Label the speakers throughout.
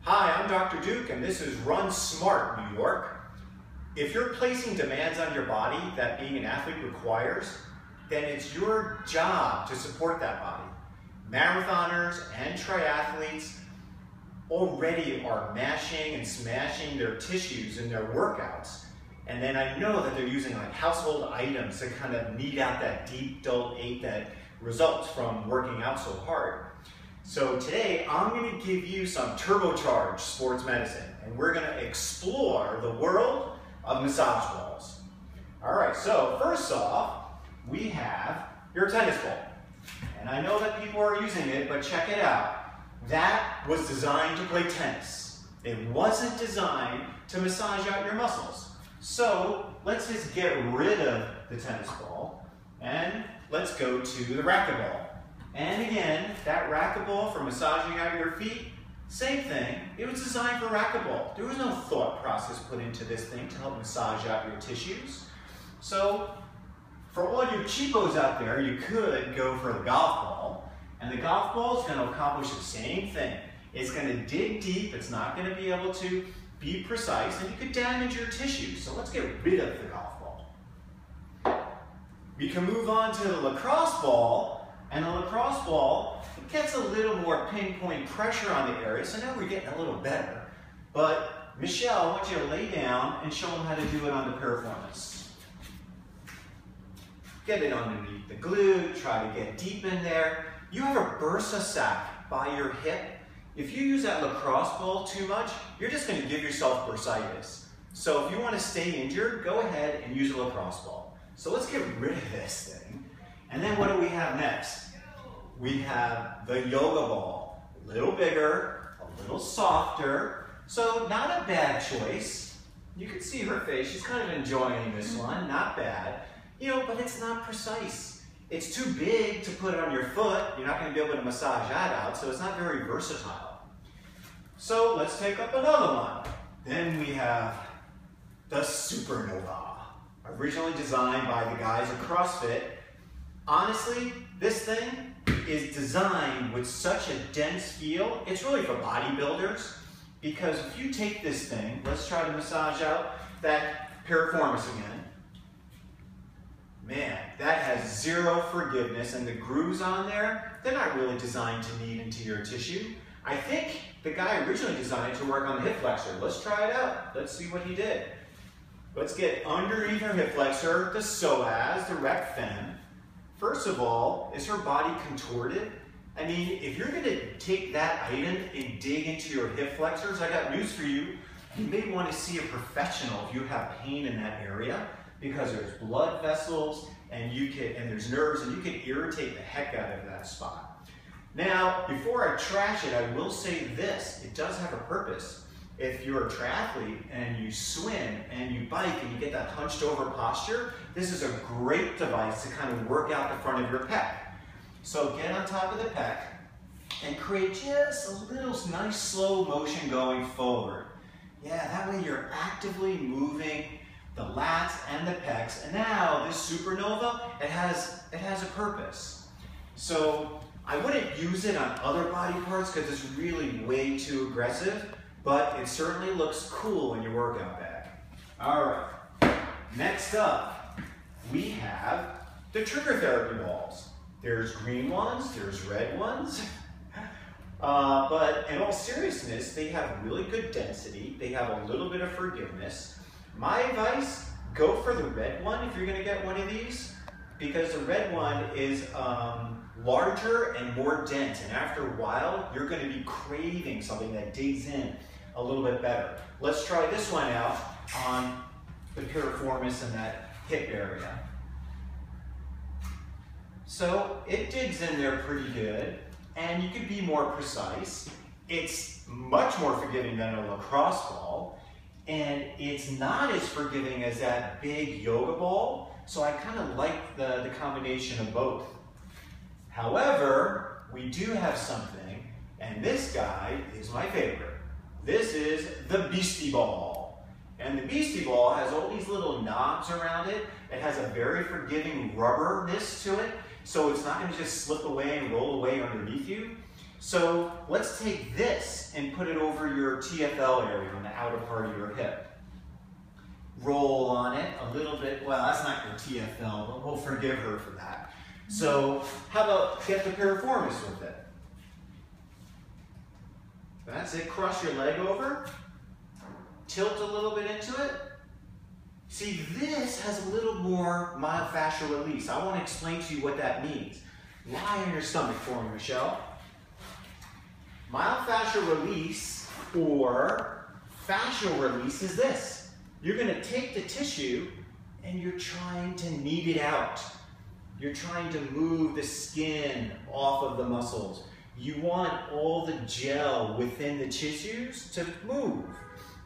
Speaker 1: Hi, I'm Dr. Duke, and this is Run Smart, New York. If you're placing demands on your body that being an athlete requires, then it's your job to support that body. Marathoners and triathletes already are mashing and smashing their tissues in their workouts. And then I know that they're using like household items to kind of knead out that deep, dull ache that results from working out so hard. So today I'm going to give you some turbocharged sports medicine, and we're going to explore the world of massage balls. All right, so first off, we have your tennis ball. And I know that people are using it, but check it out. That was designed to play tennis. It wasn't designed to massage out your muscles. So let's just get rid of the tennis ball and let's go to the racquet ball. And again, that racquet ball for massaging out your feet, same thing. It was designed for racquet ball. There was no thought process put into this thing to help massage out your tissues. So for all you cheapos out there, you could go for the golf ball. And the golf ball is going to accomplish the same thing. It's going to dig deep. It's not going to be able to be precise, and you could damage your tissues. So let's get rid of the golf ball. We can move on to the lacrosse ball. And the lacrosse ball, it gets a little more pinpoint pressure on the area, so now we're getting a little better. But Michelle, I want you to lay down and show them how to do it on the Piriformis. Get it underneath the glute, try to get deep in there. You have a bursa sac by your hip. If you use that lacrosse ball too much, you're just going to give yourself bursitis. So if you want to stay injured, go ahead and use a lacrosse ball. So let's get rid of this thing. And then what do we have next? We have the yoga ball. A little bigger, a little softer. So not a bad choice. You can see her face. She's kind of enjoying this one. Not bad. You know, but it's not precise. It's too big to put it on your foot. You're not going to be able to massage that out, so it's not very versatile. So let's take up another one. Then we have the Supernova. Originally designed by the guys at CrossFit. Honestly, this thing is designed with such a dense feel. It's really for bodybuilders, because if you take this thing, let's try to massage out that Piriformis again. Man, that has zero forgiveness, and the grooves on there, they're not really designed to knead into your tissue. I think the guy originally designed it to work on the hip flexor. Let's try it out. Let's see what he did. Let's get underneath her hip flexor, the psoas, the rec fem. First of all, is her body contorted? I mean, if you're going to take that item and dig into your hip flexors, I got news for you. You may want to see a professional if you have pain in that area, because there's blood vessels and there's nerves, and you can irritate the heck out of that spot. Now, before I trash it, I will say this. It does have a purpose. If you're a triathlete and you swim and you bike and you get that hunched over posture, this is a great device to kind of work out the front of your pec. So get on top of the pec and create just a little nice slow motion going forward. Yeah, that way you're actively moving the lats and the pecs. And now this Supernova, it has a purpose. So I wouldn't use it on other body parts because it's really way too aggressive. But it certainly looks cool in your workout bag. All right, next up, we have the trigger therapy balls. There's green ones, there's red ones. But in all seriousness, they have really good density. They have a little bit of forgiveness. My advice, go for the red one if you're gonna get one of these, because the red one is larger and more dense, and after a while, you're going to be craving something that digs in a little bit better. Let's try this one out on the Piriformis in that hip area. So it digs in there pretty good, and you could be more precise. It's much more forgiving than a lacrosse ball, and it's not as forgiving as that big yoga ball, so I kind of like the combination of both. However, we do have something, and this guy is my favorite. This is the Beastie Ball. And the Beastie Ball has all these little knobs around it. It has a very forgiving rubberness to it, so it's not going to just slip away and roll away underneath you. So let's take this and put it over your TFL area on the outer part of your hip. Roll on it a little bit. Well, that's not your TFL, but we'll forgive her for that. So how about get the piriformis with it? That's it. Cross your leg over. Tilt a little bit into it. See, this has a little more myofascial release. I want to explain to you what that means. Lie on your stomach for me, Michelle. Myofascial release or fascial release is this. You're going to take the tissue and you're trying to knead it out. You're trying to move the skin off of the muscles. You want all the gel within the tissues to move.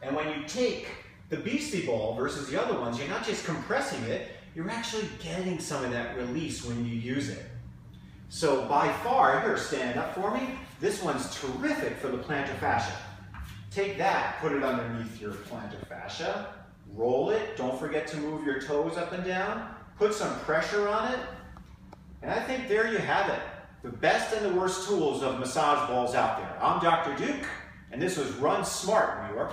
Speaker 1: And when you take the Beastie Ball versus the other ones, you're not just compressing it, you're actually getting some of that release when you use it. So by far, here, stand up for me. This one's terrific for the plantar fascia. Take that, put it underneath your plantar fascia, roll it, don't forget to move your toes up and down, put some pressure on it, and I think there you have it. The best and the worst tools of massage balls out there. I'm Dr. Duke, and this was Run Smart, New York.